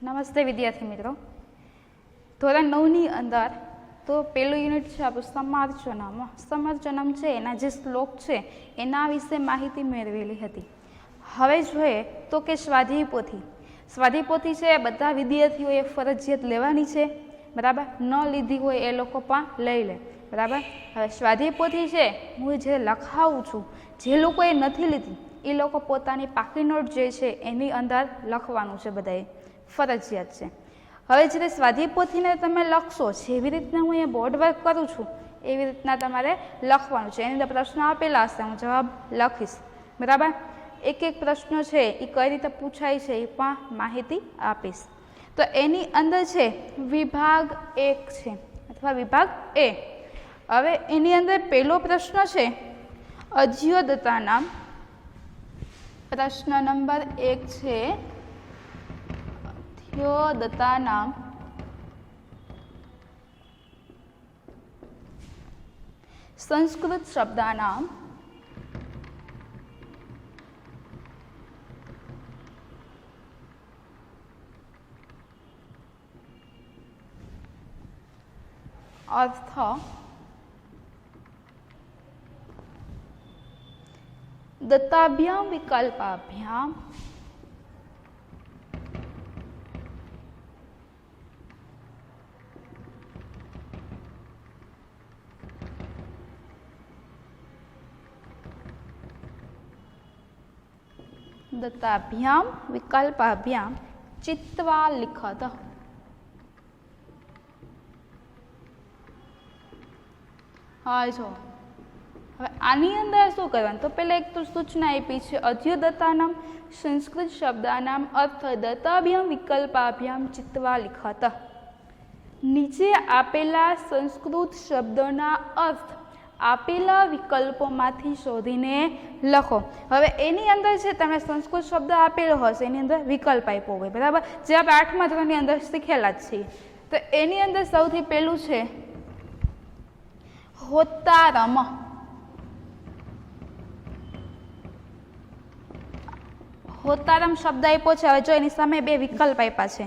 નમસ્તે વિદ્યાર્થી મિત્રો. ધોરણ 9ની અંદર તો પહેલું યુનિટ છે આપણું સમાર્ચનમ. સમાર્ચનમ છે એના જે શ્લોક છે એના વિશે માહિતી મેળવેલી હતી. હવે જોઈએ તો કે સ્વાધ્યાય પોથી. સ્વાધ્યાય પોથી છે બધા વિદ્યાર્થીઓએ ફરજિયાત લેવાની છે, બરાબર. ન લીધી હોય એ લોકો પણ લઈ લે, બરાબર. હવે સ્વાધ્યાય પોથી છે હું જે લખાવું છું, જે લોકોએ નથી લીધી એ લોકો પોતાની પાકી નોટ જે છે એની અંદર લખવાનું છે, બધાએ ફરજિયાત છે. હવે જ્યારે સ્વાધ્યાય પોથીને તમે લખશો, જેવી રીતના હું અહીંયા બોર્ડ વર્ક કરું છું એવી રીતના તમારે લખવાનું છે. એની અંદર પ્રશ્ન આપેલા હશે, હું જવાબ લખીશ, બરાબર. એક એક પ્રશ્ન છે એ કઈ રીતે પૂછાય છે એ પણ માહિતી આપીશ. તો એની અંદર છે વિભાગ 1 છે અથવા વિભાગ એ. હવે એની અંદર પહેલો પ્રશ્ન છે અજ્યોદતા નામ. પ્રશ્ન નંબર 1 છે અજ્યોદતા નામ. સંસ્કૃત શબ્દાનામ अर्थ दत्ताभ्याम विकल्पाभ्याम दत्ताभ्याम विकल्पाभ्याम चित्वा लिखत. હા જો હવે આની અંદર શું કરવાનું, તો પહેલાં એક તો સૂચના આપી છે અજ્યોદતાનામ સંસ્કૃત શબ્દાનામ અર્થ દત્તાભ્યામ વિકલ્પાભ્યામ ચિત્વા લિખત. નીચે આપેલા સંસ્કૃત શબ્દોના અર્થ આપેલા વિકલ્પોમાંથી શોધીને લખો. હવે એની અંદર છે તમને સંસ્કૃત શબ્દ આપેલો હશે, એની અંદર વિકલ્પ આપ્યો હોય, બરાબર, જે આપણે 8મા ધોરણની અંદર શીખેલા જ છીએ. તો એની અંદર સૌથી પહેલું છે હોતારમ. હોતારમ શબ્દ આપ્યો છે. હવે જો એની સામે બે વિકલ્પ આપ્યા છે,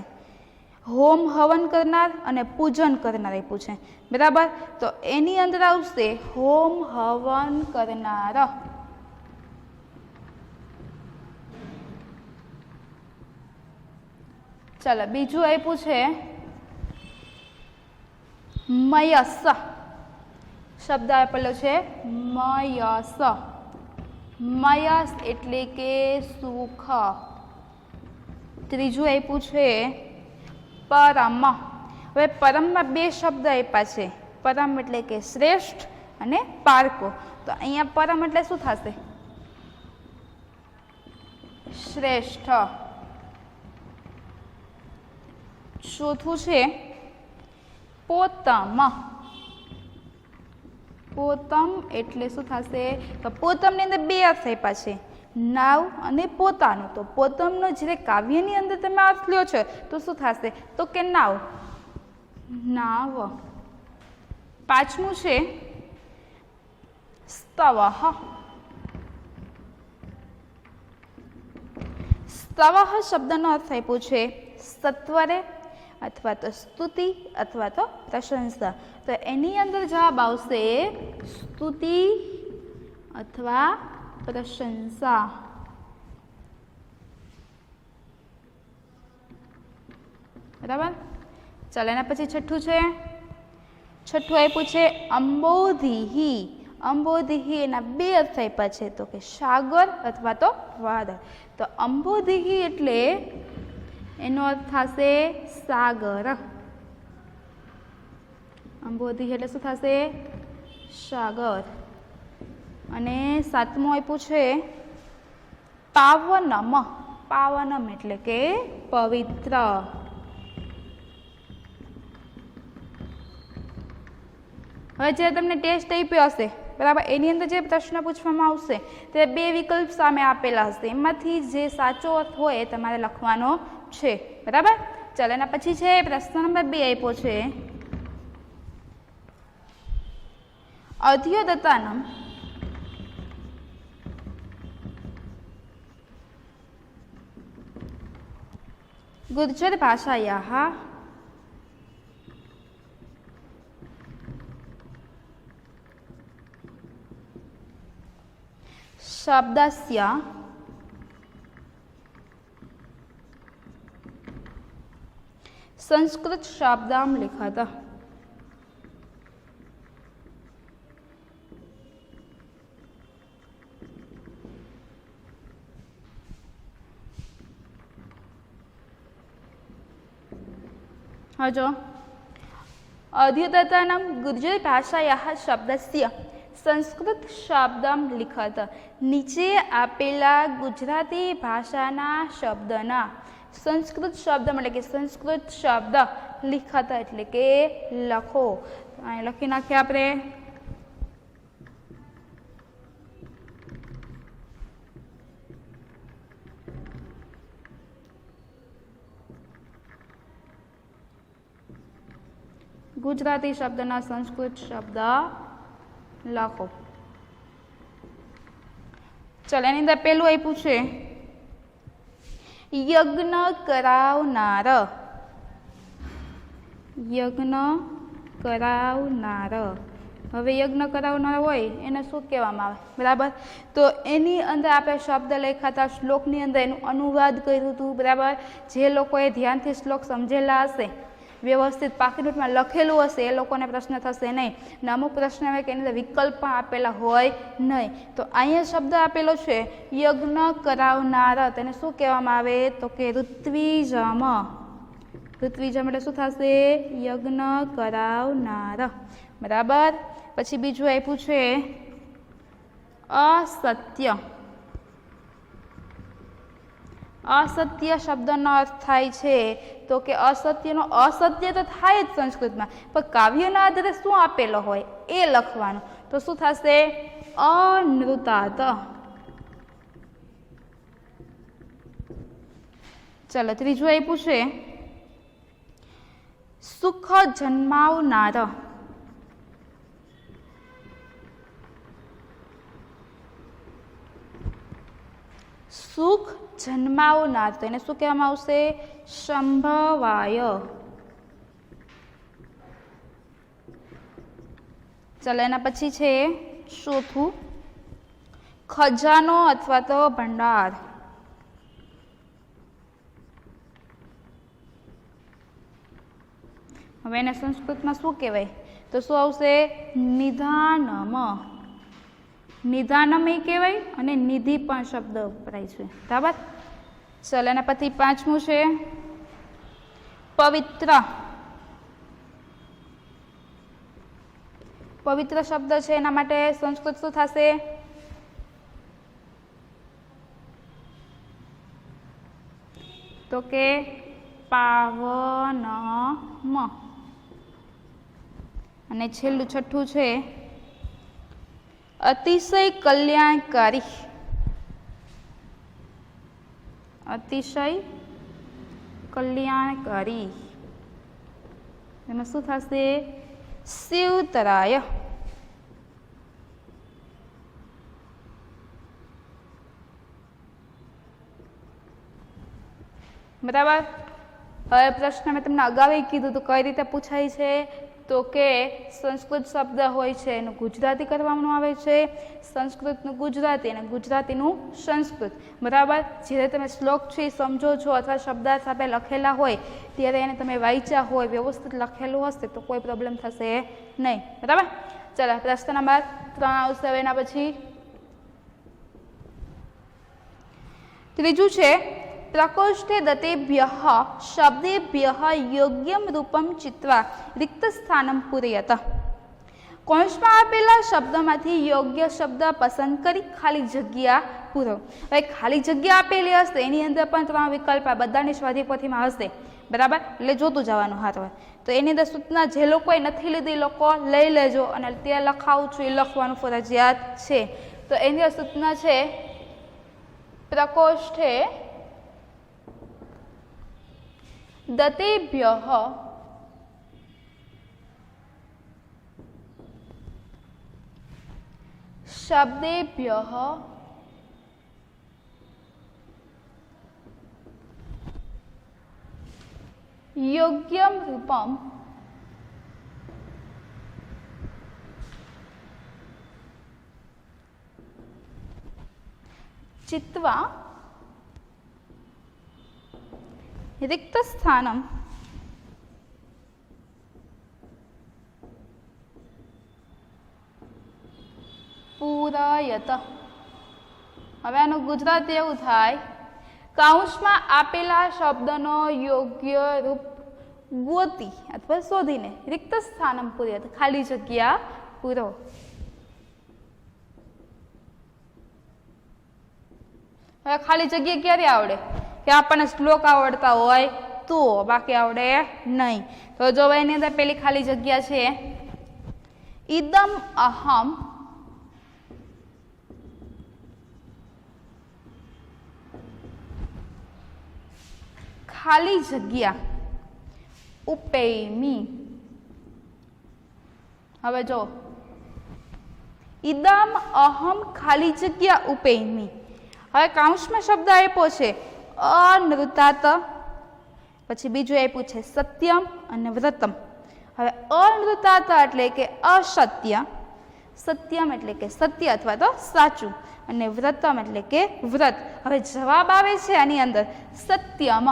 હોમ હવન કરનાર અને પૂજન કરનાર આપ્યું છે, બરાબર. તો એની અંદર આવશે હોમ હવન કરનાર. ચાલો બીજું આપ્યું છે મયસ. શબ્દ આપેલો છે મયસ. મયસ એટલે કે સુખ. ત્રીજું આપ્યું છે પરમ. હવે પરમમાં બે શબ્દ આપ્યા છે, પરમ એટલે કે શ્રેષ્ઠ અને પારકો. તો અહીંયા પરમ એટલે શું થશે? શ્રેષ્ઠ. ચોથું છે પોતમ. પોતમ એટલે શું થશે? તો પોતમની અંદર બે અર્થ આપ્યા છે, નાવ અને પોતાનું. તો પોતમનો જ્યારે કાવ્યની અંદર તમે અર્થ લ્યો છો તો શું થશે? તો કે નાવ. નાવ. પાંચમું છે સ્તવઃ. સ્તવઃ શબ્દનો અર્થ આપ્યો છે સત્વરે અથવા તો સ્તુતિ અથવા તો પ્રશંસા. તો એની અંદર જવાબ આવશે સ્તુતિ અથવા પ્રશંસા. બરાબર. ચાલો એના પછી છઠ્ઠું છે. છઠ્ઠું આપ્યું છે અંબોધિહી. અંબોધિહી એના બે અર્થ આપ્યા છે, તો કે સાગર અથવા તો વાદળ. તો અંબોધિહી એટલે એનો અર્થ થશે સાગર. અંબોધિ એટલે શું થશે? સાગર. અને સાતમું આપ્યું છે પાવનમ. પાવનમ એટલે કે પવિત્ર. હવે જે તમને ટેસ્ટ આપ્યો હશે, બરાબર, એની અંદર જે પ્રશ્ન પૂછવામાં આવશે તે બે વિકલ્પ સામે આપેલા હશે, એમાંથી જે સાચો અર્થ હોય એ તમારે લખવાનો છે, બરાબર. ચાલો એના પછી છે પ્રશ્ન નંબર 2 આપ્યો છે અધ્યોદતાનામ गुर्जर भाषायाः शब्दस्य संस्कृत शब्दां लिखत। हाँ जो अद्यतनं गुर्जर भाषायाः शब्दस्य संस्कृत शब्दं लिखत। નીચે આપેલા ગુજરાતી ભાષાના શબ્દના સંસ્કૃત શબ્દ એટલે કે સંસ્કૃત શબ્દ લિખત એટલે કે લખો. અહીં લખી નાખીએ આપણે. ગુજરાતી શબ્દના સંસ્કૃત શબ્દ લખો. ચાલો એની અંદર પેલું આપ્યું છે યજ્ઞ કરાવનાર. યજ્ઞ કરાવનાર. હવે યજ્ઞ કરાવનાર હોય એને શું કહેવામાં આવે? બરાબર. તો એની અંદર આપણે શબ્દ લખ્યા હતા, શ્લોકની અંદર એનું અનુવાદ કર્યું હતું. બરાબર. જે લોકોએ ધ્યાનથી શ્લોક સમજેલા હશે, વ્યવસ્થિત પાકી નોટમાં લખેલું હશે, એ લોકોને પ્રશ્ન થશે નહીં. ને અમુક પ્રશ્ન આવે કે એની અંદર વિકલ્પ પણ આપેલા હોય નહીં. તો અહીંયા શબ્દ આપેલો છે યજ્ઞ કરાવનાર. તેને શું કહેવામાં આવે? તો કે ઋત્વિજમ. ઋત્વિજમ એટલે શું થશે? યજ્ઞ કરાવનાર. બરાબર. પછી બીજું આપ્યું છે અસત્ય. અસત્ય શબ્દનો અર્થ થાય છે તો કે અસત્યનો અસત્ય તો થાય જ સંસ્કૃતમાં, પણ કાવ્યના આધારે શું આપેલો હોય એ લખવાનું. તો શું થશે? અનૃતાત. ચલો ત્રીજું આપ્યું છે સુખ જન્માવનાર. સુખ જન્માવનાર. તો એને શું કહેવામાં આવશે? સંભવાય. ચાલો એના પછી છે ચોથું ખજાનો અથવા તો ભંડાર. હવે એને સંસ્કૃતમાં શું કહેવાય? તો શું આવશે? નિધાનમ. નિધાનમ એ કહેવાય અને નિધિ પણ શબ્દ વપરાય છે. બરાબર. ચાલો એના પછી પાંચમું છે પવિત્ર. પવિત્ર શબ્દ છે એના માટે સંસ્કૃત શું થશે? તો કે પાવનમ. અને છેલ્લું છઠ્ઠું છે અતિશય કલ્યાણકારી. અતિશય કલ્યાણકારી. એમાં શું થશે? શિવતરાય. બરાબર. હવે પ્રશ્ન મેં તમને અગાઉ કીધું તો કઈ રીતે પૂછાય છે? તો કે સંસ્કૃત શબ્દ હોય છે એનું ગુજરાતી કરવામાં આવે છે, સંસ્કૃતનું ગુજરાતી અને ગુજરાતીનું સંસ્કૃત. બરાબર. જ્યારે તમે શ્લોક છે એ સમજો છો અથવા શબ્દાર્થ સાથે લખેલા હોય ત્યારે એને તમે વાંચ્યા હોય, વ્યવસ્થિત લખેલું હશે તો કોઈ પ્રોબ્લેમ થશે નહીં. બરાબર. ચાલો પ્રશ્ન નંબર 3 આવશે હવે એના પછી. ત્રીજું છે પ્રકોષ્ઠે દતેભ્યઃ શબ્દેભ્યઃ યોગ્યમ રૂપમ ચિત્વા રિક્ત સ્થાનમ પૂરયત. કૌંસમાં આપેલા શબ્દોમાંથી યોગ્ય શબ્દ પસંદ કરી ખાલી જગ્યા પૂરો. હવે ખાલી જગ્યા આપેલી હશે એની અંદર પણ 3 વિકલ્પ બધાની સ્વાધ્યાયપોથીમાં હશે. બરાબર. એટલે જોતું જવાનું હાથ હોય. તો એની અંદર સૂચના જે લોકોએ નથી લીધી લોકો લઈ લેજો અને ત્યાં લખાવું છું એ લખવાનું ફરજિયાત છે. તો એની અંદર સૂચના છે પ્રકોષ્ઠે દતેભ્યઃ શબ્દેભ્યઃ योग्यं रूपं चित्वा रिक्तस्थानं પૂરયત। હવે આનું ગુજરાત એવું થાય, કૌંસમાં આપેલા શબ્દનો યોગ્ય રૂપ ગોતી અથવા શોધીને રિક્ત સ્થાનમ પૂરયત, ખાલી જગ્યા પૂરો। હવે ખાલી જગ્યા ક્યારે આવડે? કે આપણને શ્લોક આવડતા હોય તો, બાકી આવડે નહીં। તો જો એની અંદર પેલી ખાલી જગ્યા છે, ઇદમ અહમ ખાલી જગ્યા ઉપેમી। હવે જો ઇદમ અહમ ખાલી જગ્યા ઉપેમી। હવે કૌંસમાં શબ્દ આપ્યો છે અનૃતાત, પછી બીજું આપ્યું છે સત્યમ અને વ્રતમ। હવે અનૃતાત એટલે કે અસત્ય, સત્યમ એટલે કે સત્ય અથવા તો સાચું, અને વ્રતમ એટલે કે વ્રત। હવે જવાબ આવે છે આની અંદર સત્યમ।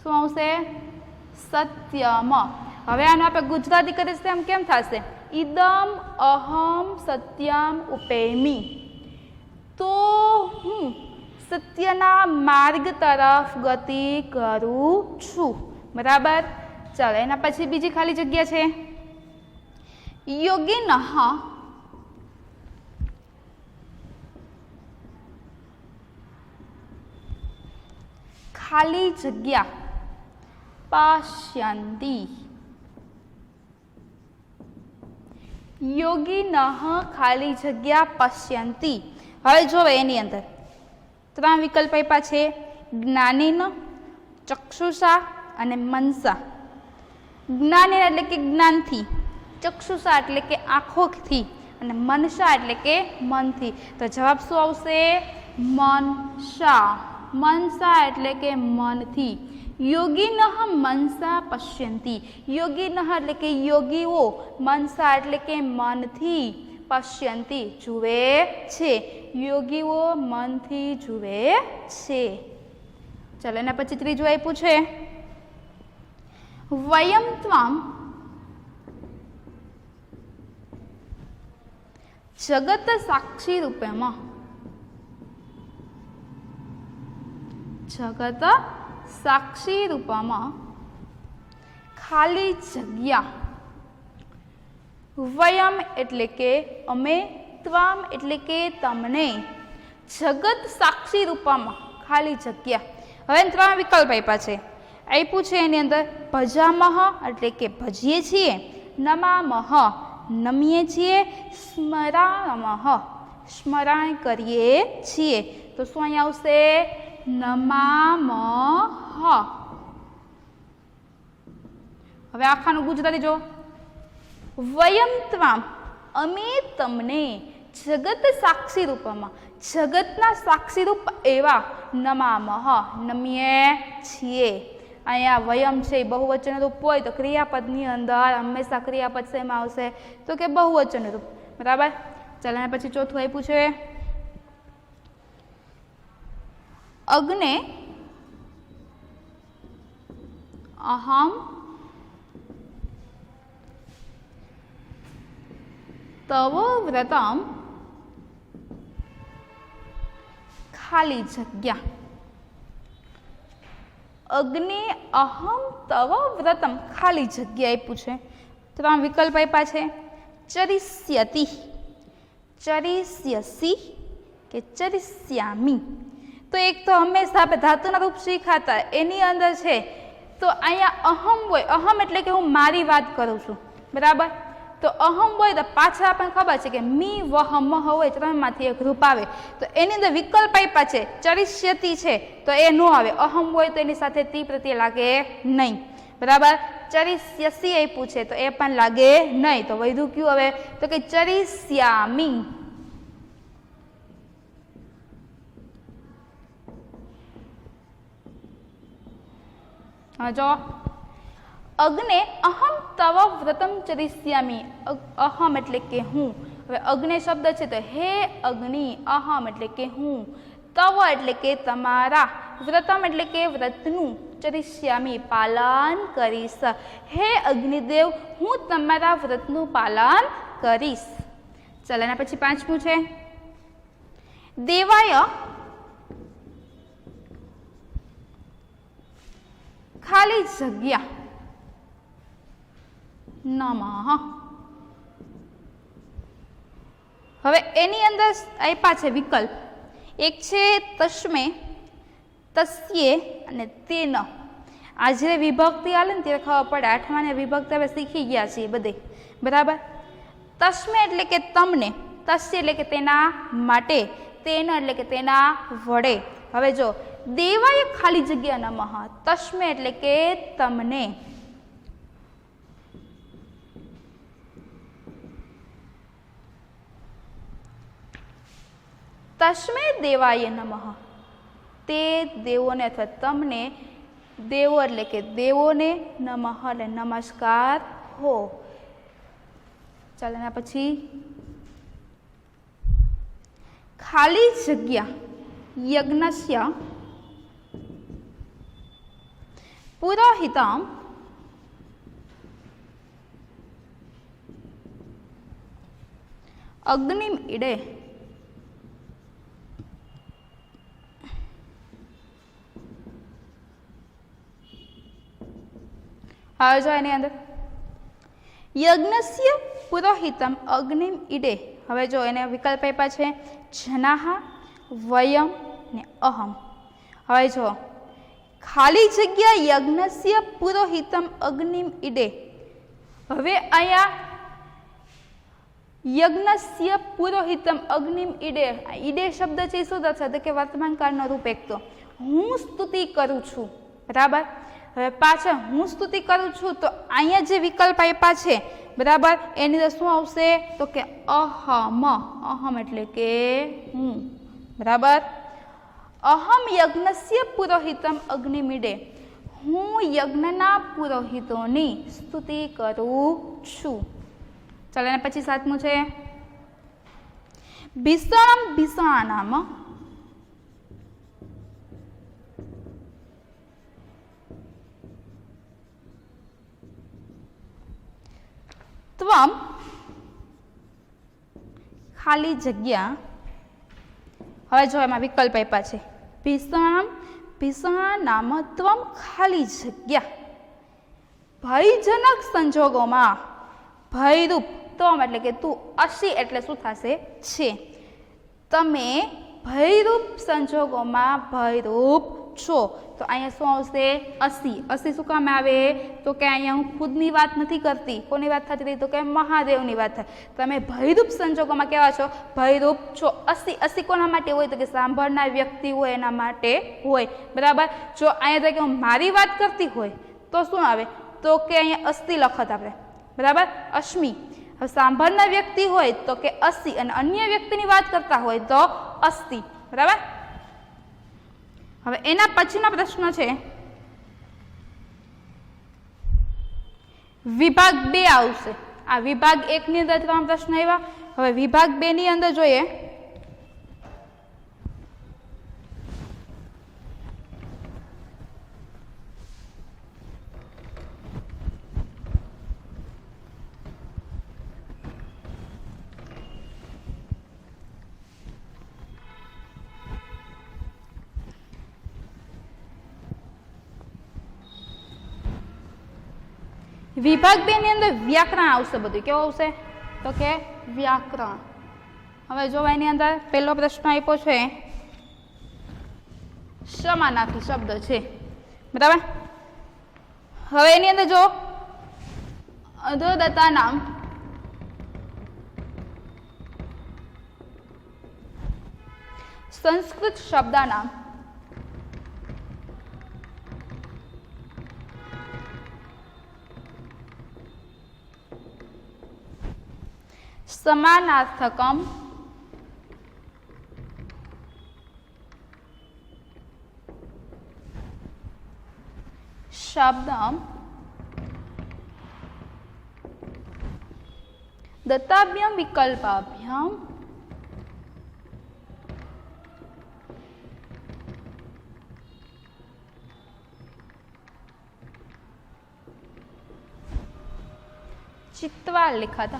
શું આવશે? સત્યમ। હવે આનું આપણે ગુજરાતી કરીશું એમ કેમ થશે? ઇદમ અહમ સત્યમ ઉપેમી। તો હું સત્યના માર્ગ તરફ ગતિ કરું છું, બરાબર। ચાલો એના પછી બીજી ખાલી જગ્યા છે, યોગિનઃ ખાલી જગ્યા પશ્યन्ति। યોગિનઃ ખાલી જગ્યા પશ્યन्ति। હવે જોવે એની અંદર ત્રણ વિકલ્પ આપ્યા છે, જ્ઞાનેન, ચક્ષુષા અને મનસા। જ્ઞાનેન એટલે કે જ્ઞાનથી, ચક્ષુષા એટલે કે આંખોથી, અને મનસા એટલે કે મનથી। તો જવાબ શું આવશે? મનસા। મનસા એટલે કે મનથી। યોગિનઃ મનસા પશ્યन्ति। યોગિનઃ એટલે કે યોગીઓ, મનસા એટલે કે મનથી, પશ્યन्ति જુએ છે, યોગીઓ મનથી જુએ છે। ચાલો એના પછી ત્રીજું આપ્યું છે, વયમ ત્વામ જગત સાક્ષી રૂપેમાં। જગત સાક્ષી રૂપમાં ખાલી જગ્યા, વયમ એટલે કે અમે, ત્વામ એટલે કે તમને, જગત સાક્ષી રૂપમાં ખાલી જગ્યા। હવે ત્રણ વિકલ્પ આપ્યા છે, આપ્યું છે એની અંદર ભજામહ એટલે કે ભજીએ છીએ, નમામહ નમીએ છીએ, સ્મરામહ સ્મરણ કરીએ છીએ। તો શું અહીંયા આવશે? નમામહ। હવે આખાનું ગુજરાતી જો, વયમ ત્વામ અમે તમને જગત સાક્ષી રૂપમાં, જગતના સાક્ષી રૂપ એવા, નમામહ નમીએ છીએ। અહીંયા વયમ છે એ બહુવચન રૂપ હોય તો ક્રિયાપદની અંદર હંમેશા ક્રિયાપદ શેમાં આવશે? તો કે બહુવચન રૂપ, બરાબર। ચાલો એના પછી ચોથું આપ્યું છે, અગ્ને અહમ તવ વ્રતમ ખાલી જગ્યા। અગ્નિ અહમ તવ વ્રતમ ખાલી જગ્યા આપ્યું છે, ત્રણ વિકલ્પ આપ્યા છે, ચરિષ્યતિ, ચરિષ્યસી કે ચરિષ્યામી। તો એક તો હંમેશા આપણે ધાતુના રૂપ શીખાતા એની અંદર છે, તો અહીંયા અહમ હોય, અહમ એટલે કે હું મારી વાત કરું છું, બરાબર। તો અહમ હોય તો પાછળ આપણને ખબર છે કે મી વહ મહ હોય, ત્રણમાંથી એક રૂપ આવે, તો એની અંદર વિકલ્પ આપ્યા છે, ચરિષ્યતિ છે તો એ ન આવે, અહમ હોય તો એની સાથે તી પ્રત્યય લાગે નહીં, બરાબર। ચરિષ્યસી આપ્યું છે તો એ પણ લાગે નહીં, તો વધ્યું કયું હવે? તો કે ચરિષ્યામી। जो अग्ने अहम तव व्रतम चरिष्यामी, अहम एटले के हूँ। हवे अग्नि शब्द है तो हे अग्नि, अहम एटले के हूँ, तव एटले के तमारा, व्रतम एटले के व्रतनु, चरिष्यामी पालन करीश। हे अग्निदेव हूँ तमारा व्रतनु पालन करीश। चलो एना पछी पांचमू छे देवाय खाली जग्या नमः। हवे एनी अंदर आप्या छे विकल्प, एक छे तस्मे, तस्ये अने तेन। आ जे विभक्ति आले ने त्यारे खबर पड़े, आठमा ने विभक्ति हवे शीखी गया छे बधे, बराबर। तस्मे एटले के तमने, तस्य एटले के तेना माटे, तेन एटले के तेना वडे। हवे जो देवाय खाली जग्या नमः, तस्मे एटले के तमने, तस्मे देवाय नमः, ते देवोने अथवा तमने, देवो एटले के देवोने, नमः एटले नमस्कार हो। चलो एना पछी खाली जग्या यज्ञस्य पुरोहितम अग्निम इडे। हाँ जो एनी अंदर यज्ञस्य पुरोहितम अग्निम इडे। हवे जो एने विकल्प आप्या छे जनाः, वयम ने अहम। हवे जो खाली जग्या यज्ञस्य पुरोहितम अग्निम इडे। हवे अहींया यज्ञस्य पुरोहितम अग्निम इडे, इडे शब्द छे शुं दर्शावे तो के वर्तमान काळनो रूप एक तो हूँ स्तुति करूँ छूं, बराबर। हवे पाछळ हूँ स्तुति करूँ छूं तो अहींया जे विकल्प आप्या छे, बराबर, एनी अंदर शुं आवशे तो के अहम। अहम एटले के हूँ, बराबर। अहम यज्ञस्य पुरोहितम अग्निमिडे, हूँ यज्ञना पुरोहितोनी स्तुति करूँ छूं। चलो एना पछी सातमું छे भीषणम भीषणानाम त्वम खाली जग्या। हवे जो एमां विकल्प आप्या छे भीषणम भीषणानाम त्वम खाली जग्या भयजनक संजोगोमां भयरूप त्वम एटले के तू, असी एटले शुं थशे छे, तमे भयरूप संजोगोमां भयरूप छो। तो अहींया शुं आवशे असी। असी शुं काम आवे तो के अहींया हूँ खुदनी वात नथी करती, कोनी वात थती रही तो के महादेवनी वात थाय। तमे भयरूप संजोगोमां केवा छो, भयरूप छो। असी, असी कोना माटे होय तो के सांभळनार व्यक्ति होय एना माटे होय, बराबर। जो अहींया के हूँ मारी वात करती होय तो शुं आवे तो के अहींया अस्ति लखत आपणे, बराबर, अश्मी। હવે સાંભળનાર વ્યક્તિ હોય તો કે અસી અને અન્ય વ્યક્તિની વાત કરતા હોય તો અસ્તિ, બરાબર। હવે એના પછીનો પ્રશ્ન છે વિભાગ 2 આવશે। આ વિભાગ 1 ની અંદર ત્રણ પ્રશ્ન આવ્યા। હવે વિભાગ 2 ની અંદર જોઈએ विभाग 2 ની અંદર વ્યાકરણ આવશે બધું। કેવું આવશે તો કે વ્યાકરણ। હવે જો એની અંદર પહેલો પ્રશ્ન આપ્યો છે સમાનાર્થી શબ્દ છે, બરાબર। હવે એની અંદર જો અધોદત્તા નામ સંસ્કૃત શબ્દાનામ समानार्थकम शब्दम दत्ताभ्याम विकल्पाभ्याम चित्वा लिखत।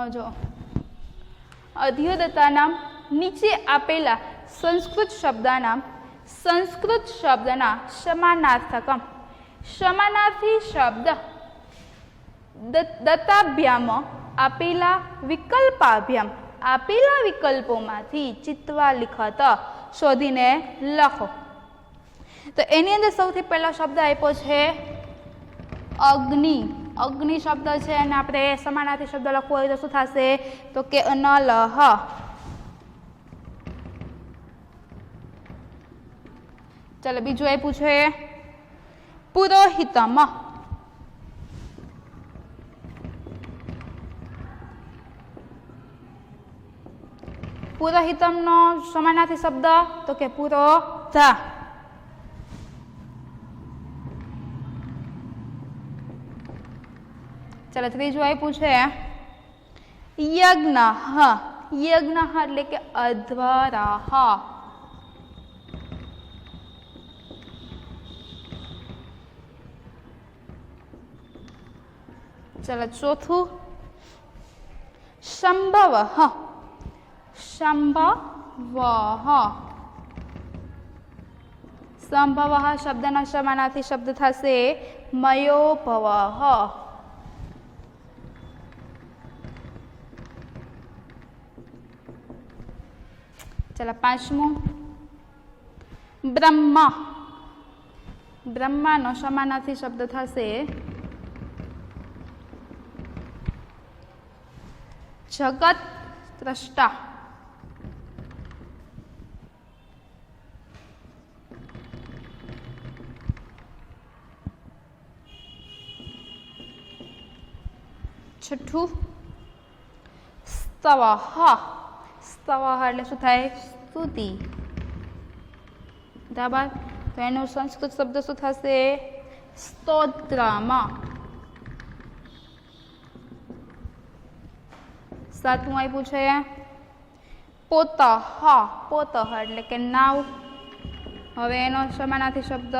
जो अध्योदत्तानां नीचे आपेला संस्कृत शब्दना समानार्थकम समानार्थी शब्द दत्ताभ्याम आपेला विकल्पाभ्याम आपेला विकल्पोमांथी चित्वा लिखत शोधीने लखो। तो एनी अंदर सौथी पहला शब्द आप्यो छे अग्नि। अग्नि शब्द है अने आपणे समानार्थी शब्द लखवो होय तो शुं थशे तो के अनलह। चलो बीजू आप्युं छे पुरोहितम। पुरोहितम नो समानार्थी शब्द तो के पुरोधा। चलो तीजू आप्युं छे यज्ञ। यज्ञ एटले के अध्वरः। चलो चौथु संभवः। संभवः संभवः शब्दना समानार्थी शब्द थशे मयोभवः। चलो पांचमो ब्रह्मा। ब्रह्मा नो समानार्थी शब्द थशे जगत द्रष्टा। छठू स्तवः। स्तवः એટલે શું થાય સ્તુતિ બરાબર। તો એનો સંસ્કૃત શબ્દ શું થશે સ્તોત્રમાં। सातमું આપ્યું છે પોતઃ। પોતઃ એટલે કે નાવ। હવે એનો સમાનાર્થી શબ્દ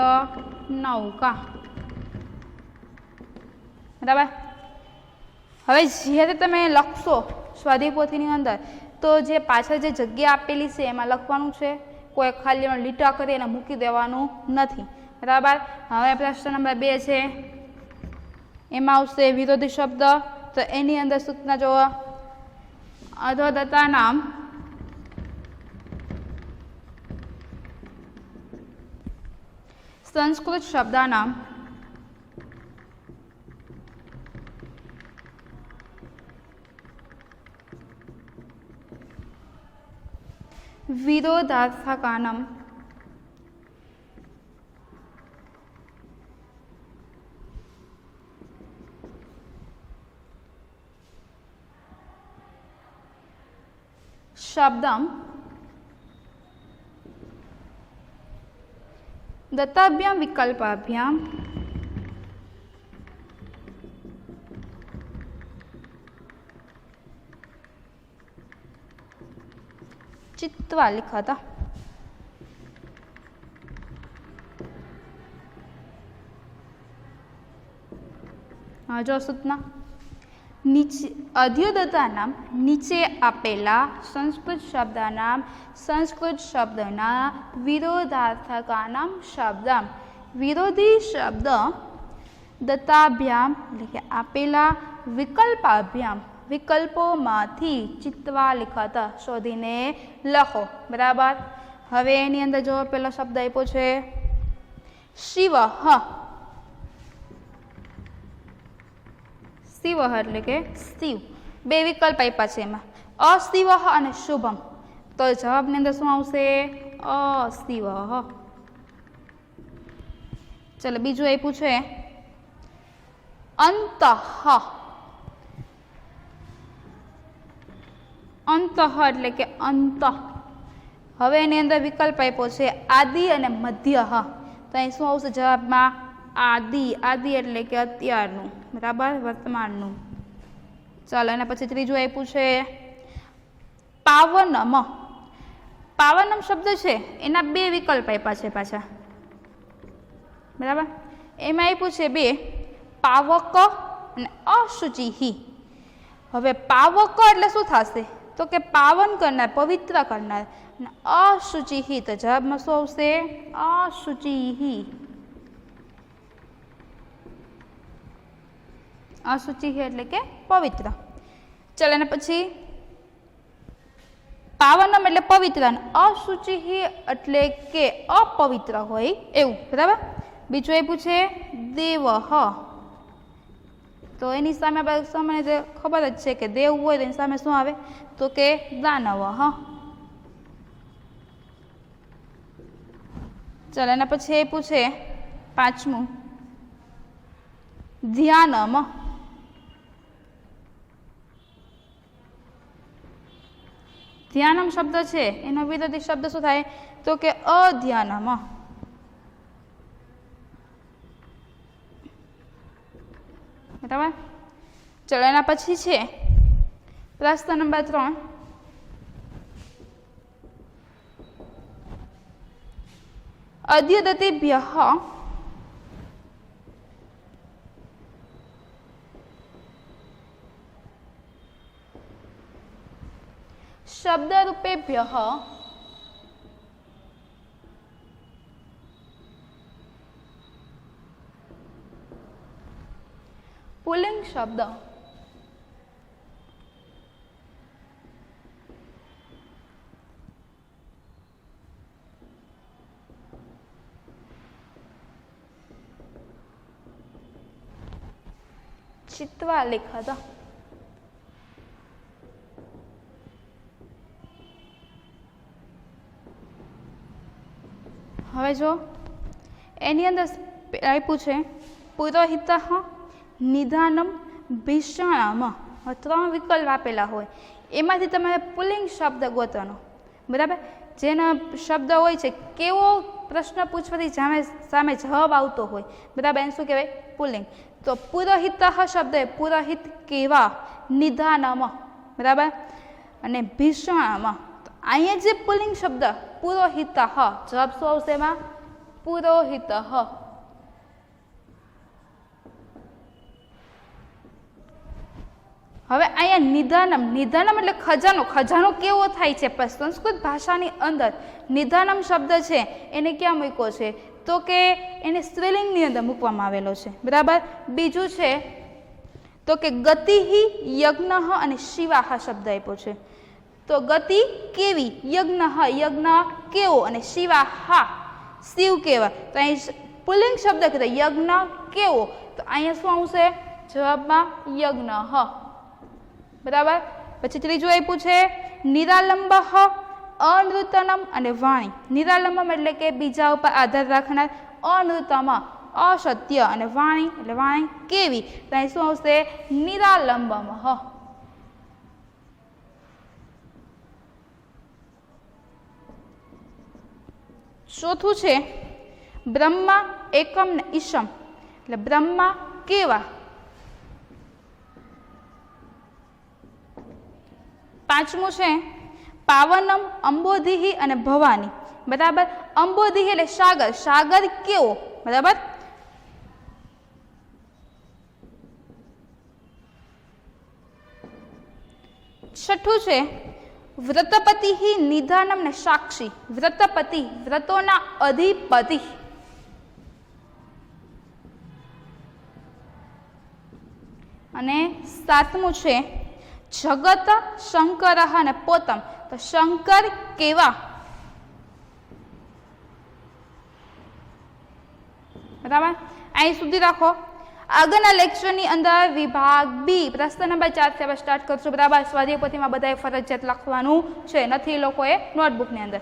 નૌકા બરાબર। હવે જ્યારે તમે લખશો સ્વાધ્યાય પોથીની અંદર તો જે પાછળ જે જગ્યા આપેલી છે એમાં લખવાનું છે, કોઈ ખાલી લીટા કરી અને મૂકી દેવાનું નથી બરાબર। હવે પ્રશ્ન નંબર 2 છે એમાં આવશે વિરોધી શબ્દ। તો એની અંદર સૂચના જોવો अधोदत्तानां संस्कृत शब्दानां विरोधार्थकानां शब्दम दत्ताभ्याम विकल्पाभ्याम चित्वा लिखत। जो सूचना नीचे अध्योदत्तानां नीचे आपेला संस्कृत शब्दना विरोधार्थकानां शब्दम विरोधी शब्द दत्ताभ्याम એટલે કે આપેલા વિકલ્પાભ્યામ વિકલ્પોમાંથી ચિત્વા લિખત શોધીને લખો બરાબર। હવે એની અંદર જો પેલો શબ્દ આપ્યો છે શિવઃ। शिव એટલે કે शिव। બે વિકલ્પ આપ્યા છે એમાં અશિવઃ અને શુભમ। તો જવાબની અંદર શું આવશે અશિવઃ। ચલો બીજું આપ્યું છે અંતઃ। અંતઃ એટલે કે અંત હવે એની અંદર વિકલ્પ આપ્યો છે આદિ અને મધ્ય. તો અહીં શું આવશે જવાબમાં? આદિ. આદિ એટલે કે અત્યારનું, બરાબર, વર્તમાનનું. ચાલો એના પછી ત્રીજું આપ્યું છે પાવનમ. પાવનમ શબ્દ છે એના બે વિકલ્પ આપ્યા છે પાછા, બરાબર. એમાં આપ્યું છે બે, પાવક અને અશુચિ. હવે પાવક એટલે શું થશે? તો કે પાવન કરનાર, પવિત્ર કરનાર. અને અશુચિ તો જવાબમાં શું આવશે? અશુચિ. અશુચિ એટલે કે પવિત્ર. ચાલો એના પછી પાવનમ એટલે પવિત્ર અને અશુચિ એટલે કે અપવિત્ર હોય એવું, બરાબર. બીજું આપ્યું છે દેવ. તો એની સામે સામાન્ય ખબર જ છે કે દેવ હોય તો એની સામે શું આવે? તો કે દાનવ. ચાલો એના પછી આપ્યું છે પાંચમું ધ્યાનમ. ધ્યાનમ શબ્દ છે એનો વિરોધી શબ્દ શું થાય? તો કે અધ્યાનમ. બરાબર. ચલો એના પછી છે પ્રશ્ન નંબર 3. અદ્યતતિભ્ય શબ્દરૂપેભ્ય પુલ્લિંગ શબ્દ ચિત્વા લેખત. હવે જો એની અંદર આપ્યું છે પુરોહિત, નિધાનમ, ભીષણમ. 3 વિકલ્પ આપેલા હોય એમાંથી તમારે પુલ્લિંગ શબ્દ ગોતવાનો, બરાબર. જેના શબ્દ હોય છે કેવો પ્રશ્ન પૂછવાથી સામે જવાબ આવતો હોય, બરાબર, એને શું કહેવાય? પુલ્લિંગ. તો પુરોહિત શબ્દ એ પુરોહિત કેવા, નિધાનમ, બરાબર, અને ભીષણમ. તો અહીંયા જે પુલ્લિંગ શબ્દ પુરોહિત, જવાબ શું આવશે એમાં? પુરોહિત. હવે અહીંયા નિધાનમ. નિધાનમ એટલે ખજાનો. ખજાનો કેવો થાય છે? પણ સંસ્કૃત ભાષાની અંદર નિધાનમ શબ્દ છે એને ક્યાં મૂક્યો છે? તો કે એને સ્ત્રીલિંગની અંદર મૂકવામાં આવેલો છે, બરાબર. બીજું છે તો કે ગતિ, યજ્ઞ અને શિવાહ શબ્દ આપ્યો છે. તો ગતિ કેવી, યજ્ઞ યજ્ઞ કેવો, અને શિવાહ શિવ કેવા. તો અહીં પુલ્લિંગ શબ્દ કીધો યજ્ઞ કેવો, તો અહીંયા શું આવશે જવાબમાં? યજ્ઞ, બરાબર. પછી ત્રીજું આપ્યું છે નિરાલંબ, અનૃતનમ અને વાણી. નિરાલંબમ એટલે કે બીજા ઉપર આધાર રાખનાર, અનૃતમ અસત્ય, અને વાણી એટલે વાણી કેવી. તો અહીં શું આવશે? નિરાલંબમ. ચોથું છે બ્રહ્મા, એકમ ને ઈશમ એટલે બ્રહ્મા કેવા. પાંચમું છે પાવનમ, અંબોધિ અને ભવાની, બરાબર. અંબોધિ એટલે સાગર. સાગર કેવો, બરાબર. છઠ્ઠું છે વ્રતપતિ, નિધાનમ ને સાક્ષી. વ્રતપતિ વ્રતોના અધિપતિ. અને સાતમું છે જગત, શંકર અને પોતમ. તો શંકર કેવા, બરાબર. અહીં સુધી રાખો. આગળના લેક્ચરની અંદર વિભાગ બી પ્રશ્ન નંબર 4 થી આપણે સ્ટાર્ટ કરશું, બરાબર. સ્વાધ્યાય પોથીમાં બધાએ ફરજિયાત લખવાનું છે, નથી લોકોએ નોટબુકની અંદર.